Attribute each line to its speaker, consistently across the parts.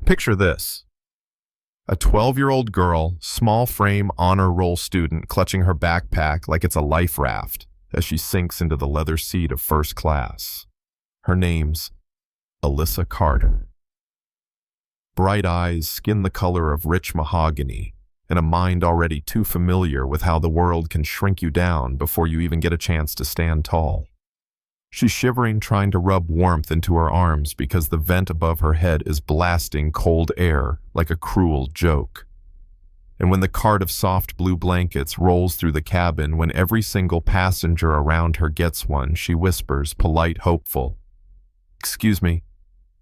Speaker 1: Picture this. A 12-year-old girl, small frame honor roll student clutching her backpack like it's a life raft as she sinks into the leather seat of first class. Her name's Alyssa Carter. Bright eyes, skin the color of rich mahogany, and a mind already too familiar with how the world can shrink you down before you even get a chance to stand tall. She's shivering, trying to rub warmth into her arms because the vent above her head is blasting cold air like a cruel joke. And when the cart of soft blue blankets rolls through the cabin, when every single passenger around her gets one, she whispers, polite, hopeful, "Excuse me,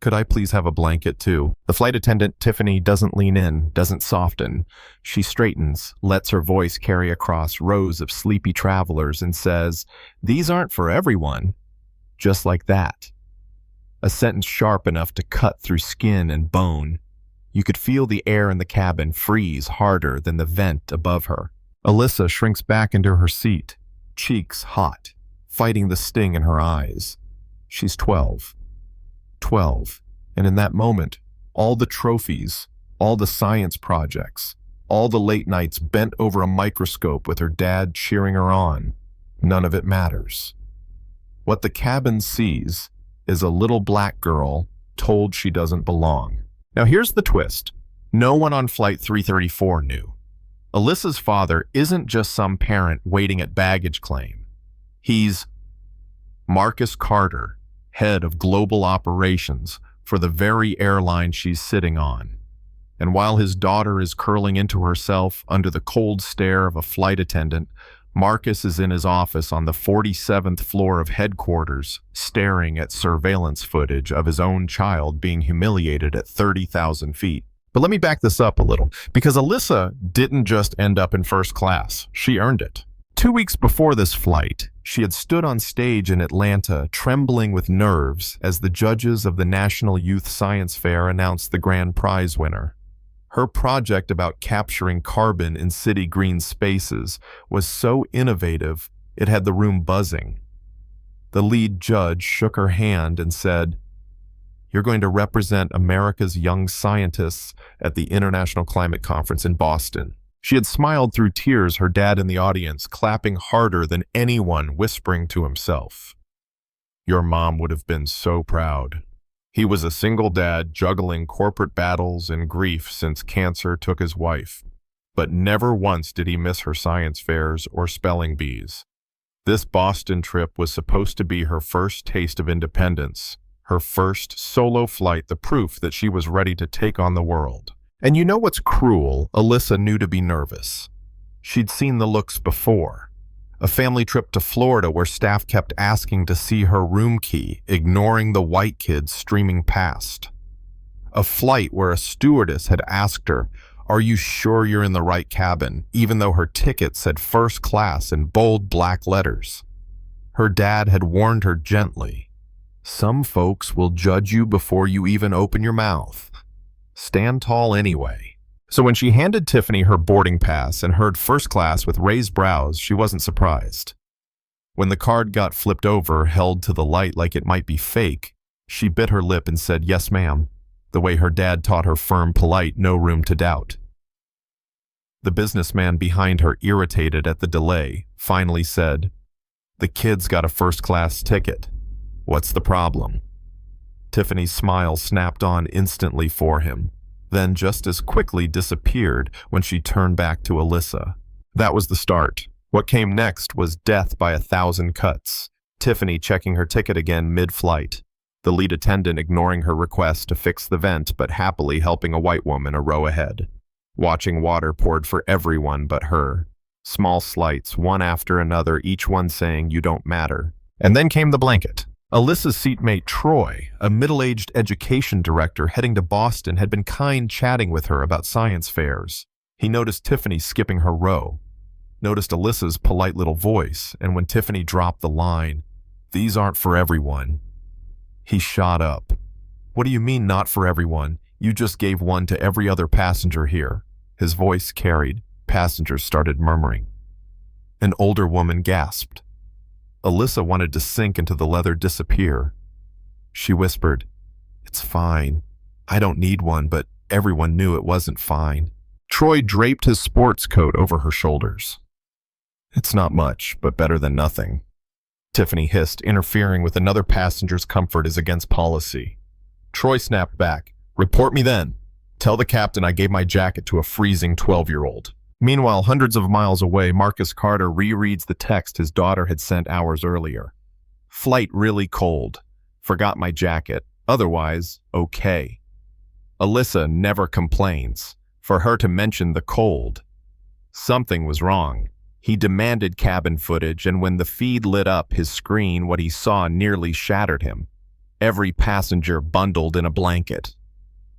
Speaker 1: could I please have a blanket too?" The flight attendant, Tiffany, doesn't lean in, doesn't soften. She straightens, lets her voice carry across rows of sleepy travelers and says, "These aren't for everyone." Just like that. A sentence sharp enough to cut through skin and bone. You could feel the air in the cabin freeze harder than the vent above her. Alyssa shrinks back into her seat, cheeks hot, fighting the sting in her eyes. She's 12. 12. And in that moment, all the trophies, all the science projects, all the late nights bent over a microscope with her dad cheering her on, none of it matters. What the cabin sees is a little black girl told she doesn't belong. Now here's the twist. No one on Flight 334 knew. Alyssa's father isn't just some parent waiting at baggage claim. He's Marcus Carter, head of global operations for the very airline she's sitting on. And while his daughter is curling into herself under the cold stare of a flight attendant, Marcus is in his office on the 47th floor of headquarters, staring at surveillance footage of his own child being humiliated at 30,000 feet. But let me back this up a little, because Alyssa didn't just end up in first class. She earned it. 2 weeks before this flight, she had stood on stage in Atlanta, trembling with nerves as the judges of the National Youth Science Fair announced the grand prize winner. Her project about capturing carbon in city green spaces was so innovative, it had the room buzzing. The lead judge shook her hand and said, "You're going to represent America's young scientists at the International Climate Conference in Boston." She had smiled through tears, her dad in the audience, clapping harder than anyone, whispering to himself, "Your mom would have been so proud." He was a single dad juggling corporate battles and grief since cancer took his wife, but never once did he miss her science fairs or spelling bees. This Boston trip was supposed to be her first taste of independence, her first solo flight, the proof that she was ready to take on the world. And you know what's cruel? Alyssa knew to be nervous. She'd seen the looks before. A family trip to Florida where staff kept asking to see her room key, ignoring the white kids streaming past. A flight where a stewardess had asked her, "Are you sure you're in the right cabin?" even though her ticket said first class in bold black letters. Her dad had warned her gently, "Some folks will judge you before you even open your mouth. Stand tall anyway." So when she handed Tiffany her boarding pass and heard first class with raised brows, she wasn't surprised. When the card got flipped over, held to the light like it might be fake, she bit her lip and said, "Yes, ma'am," the way her dad taught her, firm, polite, no room to doubt. The businessman behind her, irritated at the delay, finally said, "The kid's got a first-class ticket. What's the problem?" Tiffany's smile snapped on instantly for him, then just as quickly disappeared when she turned back to Alyssa. That was the start. What came next was death by 1,000 cuts. Tiffany checking her ticket again mid-flight, the lead attendant ignoring her request to fix the vent but happily helping a white woman a row ahead. Watching water poured for everyone but her. Small slights, one after another, each one saying, "You don't matter." And then came the blanket. Alyssa's seatmate Troy, a middle-aged education director heading to Boston, had been kind chatting with her about science fairs. He noticed Tiffany skipping her row, noticed Alyssa's polite little voice, and when Tiffany dropped the line, "These aren't for everyone," he shot up. "What do you mean not for everyone? You just gave one to every other passenger here." His voice carried. Passengers started murmuring. An older woman gasped. Alyssa wanted to sink into the leather, disappear. She whispered, "It's fine. I don't need one, but everyone knew it wasn't fine. Troy draped his sports coat over her shoulders. It's not much, but better than nothing. Tiffany hissed, interfering with another passenger's comfort is against policy. Troy snapped back. Report me then. Tell the captain I gave my jacket to a freezing 12-year-old. Meanwhile, hundreds of miles away, Marcus Carter rereads the text his daughter had sent hours earlier. Flight really cold. Forgot my jacket. Otherwise, okay. Alyssa never complains. For her to mention the cold. Something was wrong. He demanded cabin footage, and when the feed lit up his screen, what he saw nearly shattered him. Every passenger bundled in a blanket.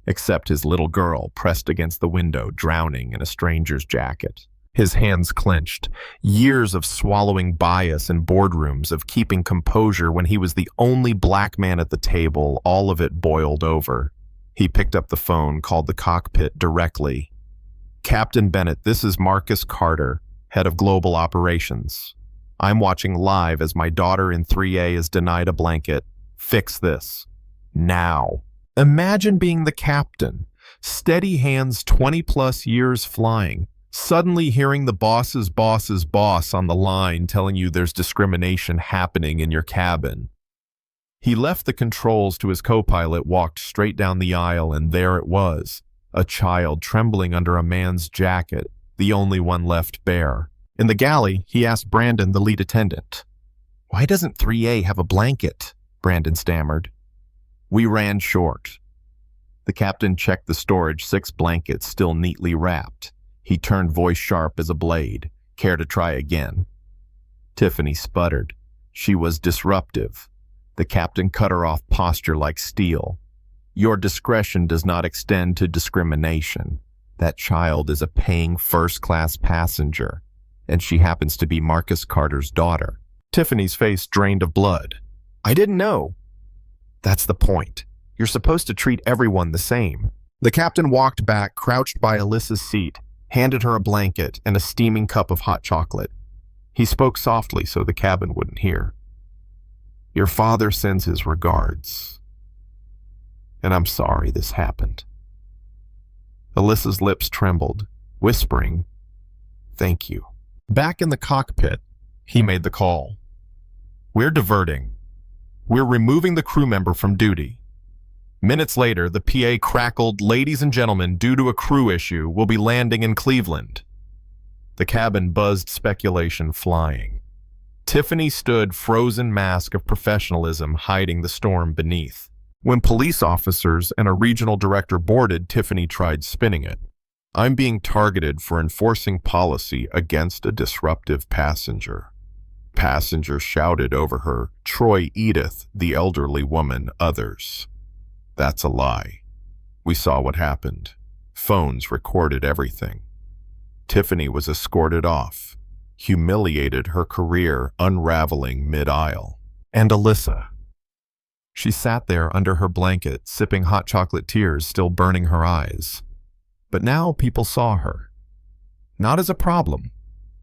Speaker 1: Except his little girl pressed against the window, drowning in a stranger's jacket. His hands clenched. Years of swallowing bias in boardrooms, of keeping composure when he was the only black man at the table, all of it boiled over. He picked up the phone, called the cockpit directly. Captain Bennett, this is Marcus Carter, head of global operations. I'm watching live as my daughter in 3A is denied a blanket. Fix this. Now. Imagine being the captain, steady hands 20-plus years flying, suddenly hearing the boss's boss's boss on the line telling you there's discrimination happening in your cabin. He left the controls to his co-pilot, walked straight down the aisle, and there it was, a child trembling under a man's jacket, the only one left bare. In the galley, he asked Brandon, the lead attendant. Why doesn't 3A have a blanket? Brandon stammered. We ran short. The captain checked the storage, 6 blankets still neatly wrapped. He turned, voice sharp as a blade. Care to try again? Tiffany sputtered. She was disruptive. The captain cut her off, posture like steel. Your discretion does not extend to discrimination. That child is a paying first-class passenger, and she happens to be Marcus Carter's daughter. Tiffany's face drained of blood. I didn't know. That's the point. You're supposed to treat everyone the same. The captain walked back, crouched by Alyssa's seat, handed her a blanket and a steaming cup of hot chocolate. He spoke softly so the cabin wouldn't hear. Your father sends his regards. And I'm sorry this happened. Alyssa's lips trembled, whispering, thank you. Back in the cockpit, he made the call. We're diverting. We're removing the crew member from duty. Minutes later, the PA crackled, ladies and gentlemen, due to a crew issue, we'll be landing in Cleveland. The cabin buzzed, speculation flying. Tiffany stood, frozen mask of professionalism hiding the storm beneath. When police officers and a regional director boarded, Tiffany tried spinning it. I'm being targeted for enforcing policy against a disruptive passenger. Passengers shouted over her, Troy, Edith, the elderly woman, others. That's a lie. We saw what happened. Phones recorded everything. Tiffany was escorted off, humiliated, her career unraveling mid-aisle. And Alyssa. She sat there under her blanket, sipping hot chocolate, tears still burning her eyes. But now people saw her. Not as a problem,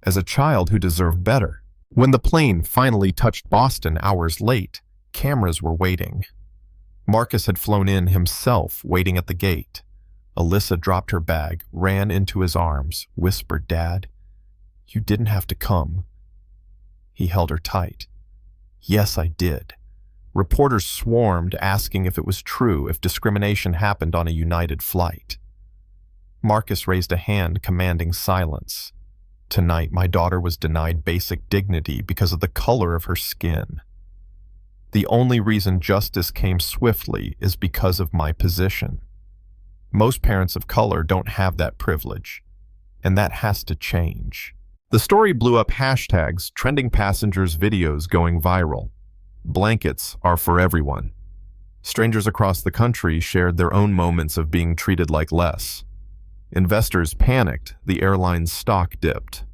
Speaker 1: as a child who deserved better. When the plane finally touched Boston hours late, cameras were waiting. Marcus had flown in himself, waiting at the gate. Alyssa dropped her bag, ran into his arms, whispered, Dad, you didn't have to come. He held her tight. Yes, I did. Reporters swarmed, asking if it was true, if discrimination happened on a United flight. Marcus raised a hand, commanding silence. Tonight, my daughter was denied basic dignity because of the color of her skin. The only reason justice came swiftly is because of my position. Most parents of color don't have that privilege, and that has to change. The story blew up hashtags, trending passengers' videos going viral. Blankets are for everyone. Strangers across the country shared their own moments of being treated like less. Investors panicked, the airline's stock dipped.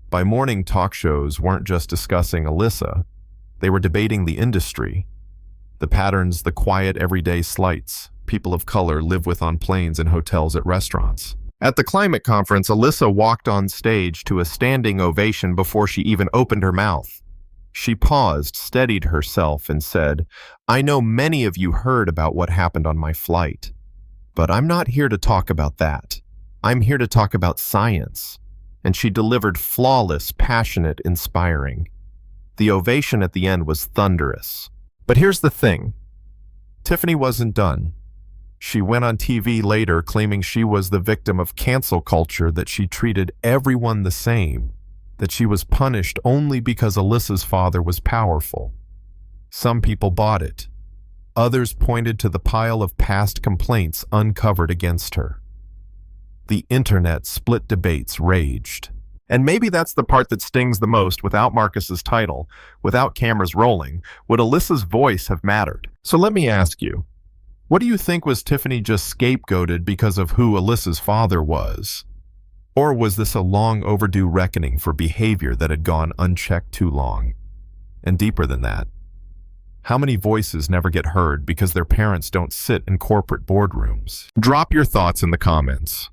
Speaker 1: By morning, talk shows weren't just discussing Alyssa, they were debating the industry, the patterns, the quiet everyday slights people of color live with on planes and hotels, at restaurants. At the climate conference, Alyssa walked on stage to a standing ovation before she even opened her mouth. She paused, steadied herself, and said, I know many of you heard about what happened on my flight. But I'm not here to talk about that. I'm here to talk about science. And she delivered flawless, passionate, inspiring. The ovation at the end was thunderous. But here's the thing. Tiffany wasn't done. She went on TV later claiming she was the victim of cancel culture, that she treated everyone the same, that she was punished only because Alyssa's father was powerful. Some people bought it. Others pointed to the pile of past complaints uncovered against her. The internet split debates raged. And maybe that's the part that stings the most. Without Marcus's title, without cameras rolling, would Alyssa's voice have mattered? So let me ask you, what do you think? Was Tiffany just scapegoated because of who Alyssa's father was? Or was this a long overdue reckoning for behavior that had gone unchecked too long? And deeper than that, how many voices never get heard because their parents don't sit in corporate boardrooms? Drop your thoughts in the comments.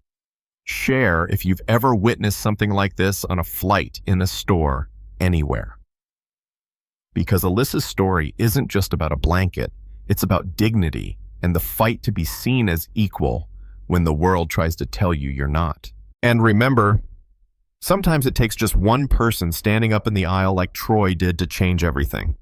Speaker 1: Share if you've ever witnessed something like this on a flight, in a store, anywhere. Because Alyssa's story isn't just about a blanket, it's about dignity and the fight to be seen as equal when the world tries to tell you you're not. And remember, sometimes it takes just one person standing up in the aisle like Troy did to change everything.